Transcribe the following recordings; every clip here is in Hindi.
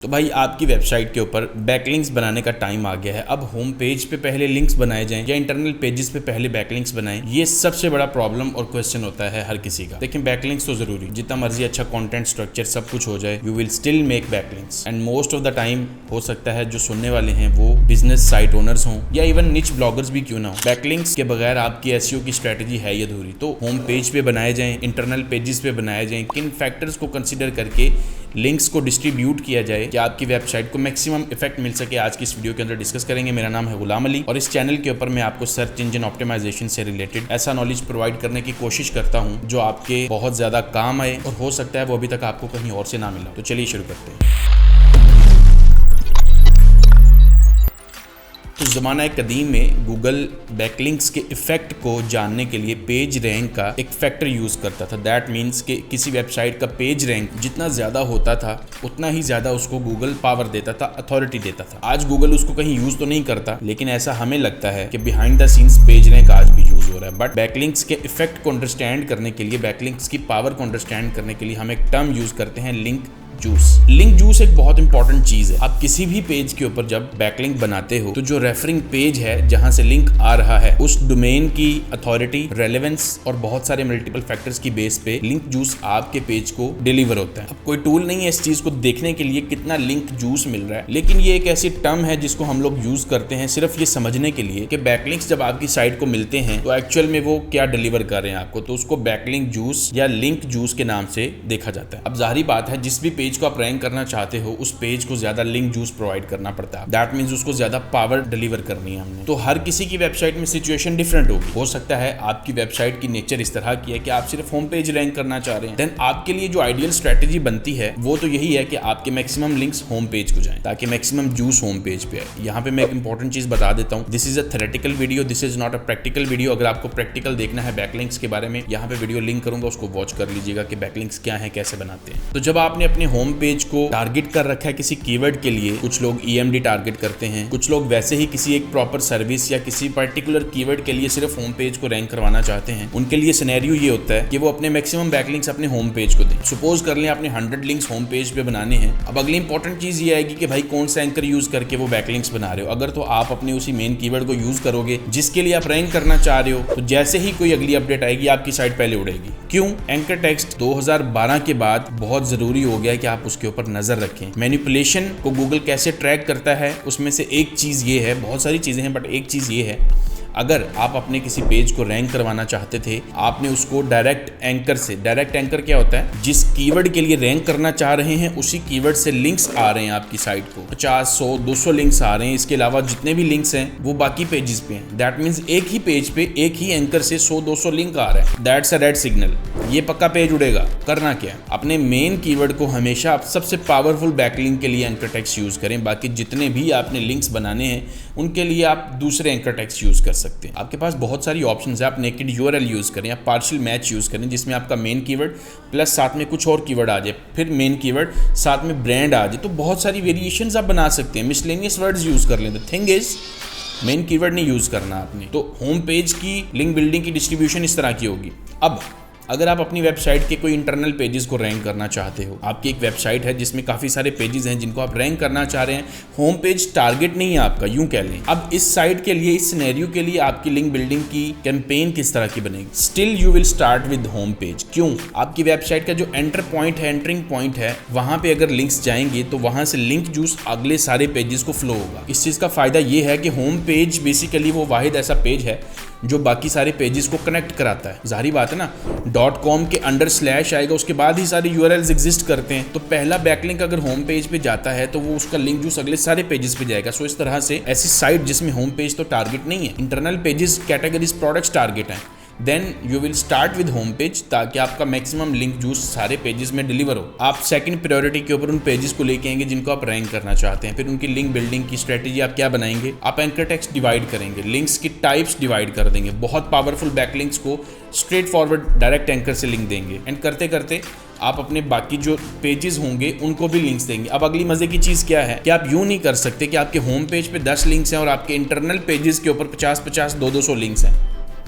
तो भाई आपकी वेबसाइट के ऊपर बैकलिंक्स बनाने का टाइम आ गया है। अब होम पेज पे पहले लिंक्स बनाए जाएं या इंटरनल पेजेस पे पहले बैकलिंक्स बनाएं, ये सबसे बड़ा प्रॉब्लम और क्वेश्चन होता है हर किसी का। लेकिन बैकलिंक्स तो जरूरी, जितना मर्जी अच्छा कंटेंट स्ट्रक्चर सब कुछ हो जाए, you will still make backlinks. And most of the time हो सकता है जो सुनने वाले हैं वो बिजनेस साइट ओनर्स हों या इवन निच ब्लॉगर्स भी क्यों ना हो। बैकलिंक्स के बगैर आपकी एसईओ की स्ट्रेटेजी है ही अधूरी। तो होम पेज पे बनाए जाएं, इंटरनल पेजेस पे बनाए जाएं, किन फैक्टर्स को कंसिडर करके लिंक्स को डिस्ट्रीब्यूट किया जाए कि आपकी वेबसाइट को मैक्सिमम इफेक्ट मिल सके, आज की इस वीडियो के अंदर डिस्कस करेंगे। मेरा नाम है गुलाम अली और इस चैनल के ऊपर मैं आपको सर्च इंजन ऑप्टिमाइजेशन से रिलेटेड ऐसा नॉलेज प्रोवाइड करने की कोशिश करता हूं जो आपके बहुत ज्यादा काम आए और हो सकता है वो अभी तक आपको कहीं और से ना मिला। तो चलिए शुरू करते हैं। तो ज़माना कदीम में गूगल बैकलिंक्स के इफेक्ट को जानने के लिए पेज रैंक का एक फैक्टर यूज़ करता था। दैट मीन्स कि किसी वेबसाइट का पेज रैंक जितना ज़्यादा होता था उतना ही ज़्यादा उसको गूगल पावर देता था, अथॉरिटी देता था। आज गूगल उसको कहीं यूज़ तो नहीं करता, लेकिन ऐसा हमें लगता है कि behind the scenes page rank आज भी यूज़ हो रहा है। बट बैकलिंक्स के इफेक्ट को अंडरस्टैंड करने के लिए, बैकलिंक्स की पावर को अंडरस्टैंड करने के लिए हम एक टर्म यूज़ करते हैं, लिंक जूस। लिंक जूस एक बहुत इंपॉर्टेंट चीज है। आप किसी भी पेज के ऊपर जब बैकलिंक बनाते हो तो जो रेफरिंग पेज है जहां से लिंक आ रहा है उस डोमेन की अथॉरिटी, रेलेवेंस और बहुत सारे मल्टीपल फैक्टर्स की बेस पे लिंक जूस आपके पेज को डिलीवर होता है। अब कोई टूल नहीं है इस चीज को देखने के लिए कितना लिंक जूस मिल रहा है, लेकिन ये एक ऐसी टर्म है जिसको हम लोग यूज करते हैं सिर्फ ये समझने के लिए कि बैकलिंक्स जब आपकी साइट को मिलते हैं तो एक्चुअल में वो क्या डिलीवर कर रहे हैं आपको। तो उसको बैकलिंक जूस या लिंक जूस के नाम से देखा जाता है। अब जाहिर बात है जिस भी पेज को आप रैंक करना चाहते हो उस पेज को ज्यादा लिंक जूस प्रोवाइड करना पड़ता है। दैट मींस उसको ज्यादा पावर डिलीवर करनी है हमने। तो हर किसी की वेबसाइट में सिचुएशन डिफरेंट होगी। हो सकता है आपकी वेबसाइट की नेचर इस तरह की है कि आप सिर्फ होम पेज रैंक करना चाह रहे हैं, देन आपके लिए जो आइडियल स्ट्रेटेजी बनती है वो तो यही है कि आपके मैक्सिमम लिंक्स होम पेज को जाएं ताकि मैक्सिमम जूस होम पेज पे आए। यहाँ पे मैं एक इंपॉर्टेंट चीज बता देता हूँ, this is a theoretical video, this is not a practical video. अगर आपको प्रैक्टिकल देखना है बैकलिंक्स के बारे में, यहाँ पे वीडियो लिंक करूंगा, उसको वॉच कर लीजिएगा कि बैकलिंक्स क्या है, कैसे बनाते हैं। तो जब आपने अपने होम पेज को टारगेट कर रखा है किसी कीवर्ड के लिए, कुछ लोग ईएमडी टारगेट करते हैं, कुछ लोग वैसे ही किसी एक प्रॉपर सर्विस या किसी पर्टिकुलर कीवर्ड के लिए सिर्फ होम पेज को रैंक करवाना चाहते हैं, उनके लिए सिनेरियो ये होता है कि वो अपने मैक्सिमम बैकलिंक्स अपने होम पेज को दें। सपोज कर लें आपने 100 लिंक्स होम पेज पे बनाने हैं। अब अगली इंपॉर्टेंट चीज ये आएगी कि भाई कौन सा एंकर यूज करके वो बैकलिंक्स बना रहे हो। अगर तो आप अपने उसी मेन कीवर्ड को यूज करोगे जिसके लिए आप रैंक करना चाह रहे हो, तो जैसे ही कोई अगली अपडेट आएगी आपकी साइट पहले उड़ेगी। क्यों? एंकर टेक्स्ट 2012 के बाद बहुत जरूरी हो गया है कि आप उसके ऊपर नजर रखें। मैनिपुलेशन को गूगल कैसे ट्रैक करता है उसमें से एक चीज़ ये है, बहुत सारी चीज़ें हैं बट एक चीज़ ये है, अगर आप अपने किसी पेज को रैंक करवाना चाहते थे, आपने उसको डायरेक्ट एंकर से, डायरेक्ट एंकर क्या होता है, जिस कीवर्ड के लिए रैंक करना चाह रहे हैं उसी कीवर्ड से लिंक्स आ रहे हैं आपकी साइट को, 50, 100, 200 लिंक्स आ रहे हैं। इसके अलावा जितने भी लिंक्स हैं वो बाकी पेजेस पे हैं। दैट मीन्स एक ही पेज पे एक ही एंकर से 100-200 लिंक आ रहे हैं। That's a red signal. ये पक्का पेज उड़ेगा। करना क्या है, अपने मेन कीवर्ड को हमेशा आप सबसे पावरफुल बैकलिंक के लिए एंकर टेक्स्ट यूज करें। बाकी जितने भी आपने लिंक्स बनाने हैं उनके लिए आप दूसरे एंकर टेक्स्ट यूज कर सकते हैं। आपके पास बहुत सारी ऑप्शंस है। आप नेकेड यूआरएल यूज करें, आप पार्शियल मैच यूज करें जिसमें आपका मेन कीवर्ड प्लस साथ में कुछ और कीवर्ड आ जाए, फिर मेन कीवर्ड साथ में ब्रांड आ जाए। तो बहुत सारी वेरिएशंस आप बना सकते हैं। मिसलेनियस वर्ड्स यूज कर लें। The thing is main keyword नहीं यूज करना आपने। तो होम पेज की लिंक बिल्डिंग की डिस्ट्रीब्यूशन इस तरह की होगी। अब अगर आप अपनी वेबसाइट के कोई इंटरनल पेजेस को रैंक करना चाहते हो, आपकी एक वेबसाइट है जिसमें काफ़ी सारे पेजेस हैं जिनको आप रैंक करना चाह रहे हैं, होम पेज टारगेट नहीं है आपका, यूं कह लें। अब इस साइट के लिए, इस सिनेरियो के लिए आपकी लिंक बिल्डिंग की कैंपेन किस तरह की बनेगी? Still you will start with home page. क्यों? आपकी वेबसाइट का जो एंटर पॉइंट है, एंटरिंग पॉइंट है, वहां पे अगर लिंक्स जाएंगे तो वहां से लिंक जूस अगले सारे पेजेस को फ्लो होगा। इस चीज़ का फायदा ये है कि होम पेज बेसिकली वो वाहिद ऐसा पेज है जो बाकी सारे पेजेस को कनेक्ट कराता है। जाहिर बात है ना, .com के अंडर स्लैश आएगा, उसके बाद ही सारे यूआरएल्स एग्जिस्ट करते हैं। तो पहला बैकलिंक अगर होम पेज पे जाता है तो वो उसका लिंक जूस अगले सारे पेजेस पे जाएगा। सो इस तरह से ऐसी साइट जिसमें होम पेज तो टारगेट नहीं है, internal pages, categories, products target हैं, then you will start with home page ताकि आपका मैक्सिमम लिंक जूस सारे पेजेस में डिलीवर हो। आप सेकंड प्रायोरिटी के ऊपर उन पेजेस को लेके आएंगे जिनको आप रैंक करना चाहते हैं। फिर उनकी लिंक बिल्डिंग की स्ट्रेटेजी आप क्या बनाएंगे? आप एंकर टेक्स्ट डिवाइड करेंगे, लिंक्स की टाइप्स डिवाइड कर देंगे, बहुत पावरफुल बैकलिंक्स को स्ट्रेट फॉरवर्ड डायरेक्ट एंकर से लिंक देंगे, एंड करते करते आप अपने बाकी जो पेजेस होंगे उनको भी लिंक्स देंगे। अब अगली मजे की चीज़ क्या है कि आप यूं नहीं कर सकते कि आपके होम पेज पे 10 लिंक्स हैं और आपके इंटरनल पेजेस के ऊपर 50-50, 200-200 लिंक्स हैं।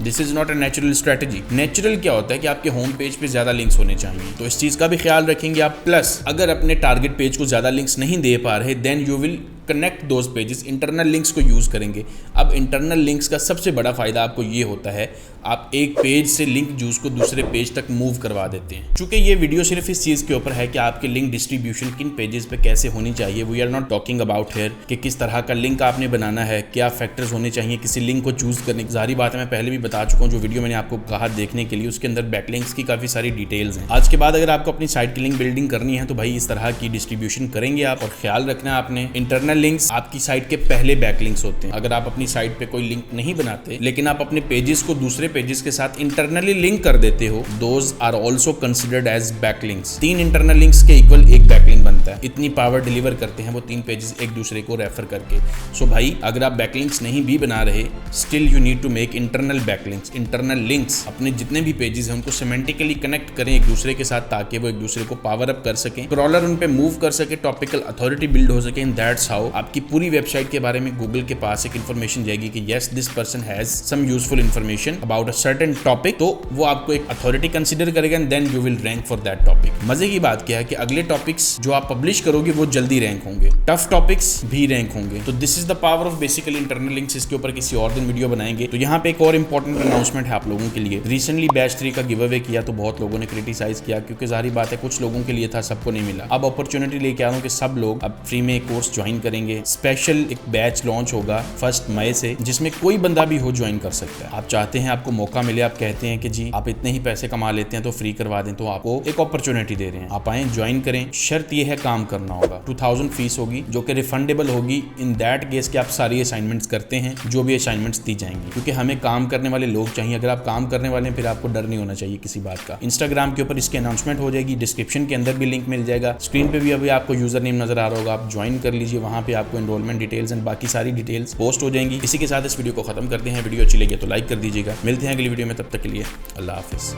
This is not a natural strategy. Natural क्या होता है कि आपके होम पेज पे ज्यादा लिंक्स होने चाहिए, तो इस चीज का भी ख्याल रखेंगे आप। प्लस अगर अपने टारगेट पेज को ज्यादा लिंक्स नहीं दे पा रहे, then you will connect those pages, internal links को यूज़ करेंगे। अब इंटरनल लिंक्स का सबसे बड़ा फ़ायदा आपको ये होता है, आप एक पेज से लिंक जूस को दूसरे पेज तक मूव करवा देते हैं। चूंकि ये वीडियो सिर्फ इस चीज़ के ऊपर है कि आपके लिंक डिस्ट्रीब्यूशन किन पेजेस पे कैसे होनी चाहिए, we are not talking about here कि किस तरह का लिंक आपने बनाना है, क्या फैक्टर्स होने चाहिए किसी लिंक को चूज़ करने की। सारी बातें मैं पहले भी बता चुका हूँ, जो वीडियो मैंने आपको कहा देखने के लिए, उसके अंदर बैकलिंक्स की काफ़ी सारी डिटेल्स हैं। आज के बाद अगर आपको अपनी साइट की लिंक बिल्डिंग करनी है तो भाई इस तरह की डिस्ट्रीब्यूशन करेंगे आप। और ख्याल रखना आपने, इंटरनल लिंक्स आपकी साइट के पहले बैकलिंक्स होते हैं। अगर आप अपनी साइट पे कोई लिंक नहीं बनाते लेकिन आप अपने पेजेस को दूसरे पेजेस के साथ इंटरनली लिंक कर देते हो, those are also considered as backlinks. 3 internal links के इक्वल एक बैकलिंक बनता है। इतनी पावर डिलीवर करते हैं वो 3 पेजेस एक दूसरे को रेफर करके। सो भाई अगर आप बैकलिंक्स नहीं भी बना रहे, still you need to make internal backlinks. Internal links अपने जितने भी पेजेस हैं उनको सिमेंटिकली कनेक्ट करें एक दूसरे के साथ, ताकि वो एक दूसरे को पावर अप कर सकें, क्रॉलर उन पे मूव कर सके, टॉपिकल अथॉरिटी बिल्ड हो सके। एंड दैट्स हाउ आपकी पूरी वेबसाइट के बारे में गूगल के पास एक इन्फॉर्मेशन जाएगी कि yes this person has some useful information about a certain topic, तो वो आपको एक अथॉरिटी कंसीडर करेगा and then you will rank for that topic. मजे की बात क्या है कि अगले टॉपिक्स जो आप पब्लिश करोगे वो जल्दी रैंक होंगे, टफ टॉपिक्स भी रैंक होंगे। तो this is the power of basically internal links. इसके ऊपर किसी और दिन वीडियो बनाएंगे। तो यहाँ पे एक और इंपॉर्टेंट अनाउंसमेंट है आप लोगों के लिए। रिसेंटली बैच 3 का गिव अवे किया तो बहुत लोगों ने क्रिटिसाइज किया, क्योंकि जाहिर बात है कुछ लोगों के लिए था, सबको नहीं मिला। अब अपॉर्चुनिटी लेके आ रहा हूँ कि सब लोग अब फ्री में एक कोर्स ज्वाइन करेंगे। स्पेशल एक बैच लॉन्च होगा 1 मई से, जिसमें कोई बंदा भी हो ज्वाइन कर सकता है। आप चाहते हैं आपको मौका मिले, आप कहते हैं कि जी आप इतने ही पैसे कमा लेते हैं तो फ्री करवा दें, तो आपको एक अपॉर्चुनिटी दे रहे हैं। आप आए ज्वाइन करें। शर्त यह है काम करना होगा। 2000 फीस होगी जो कि रिफंडेबल होगी इन दैट केस कि आप सारी असाइनमेंट्स करते हैं, जो भी असाइनमेंट्स दी जाएंगी, क्योंकि हमें काम करने वाले लोग चाहिए। अगर आप काम करने वाले हैं फिर आपको डर नहीं होना चाहिए किसी बात का। इंस्टाग्राम के ऊपर इसकी अनाउंसमेंट हो जाएगी, डिस्क्रिप्शन के अंदर भी लिंक मिल जाएगा, स्क्रीन पे भी अभी आपको यूजर नेम नजर आ रहा होगा, आप ज्वाइन कर लीजिए। वहां पे आपको एनरोलमेंट डिटेल्स एंड बाकी सारी डिटेल्स पोस्ट हो जाएंगी। इसी के साथ इस वीडियो को खत्म करते हैं। वीडियो अच्छी लगी तो लाइक कर दीजिएगा। मिलते हैं अगली वीडियो में, तब तक के लिए अल्लाह हाफिज।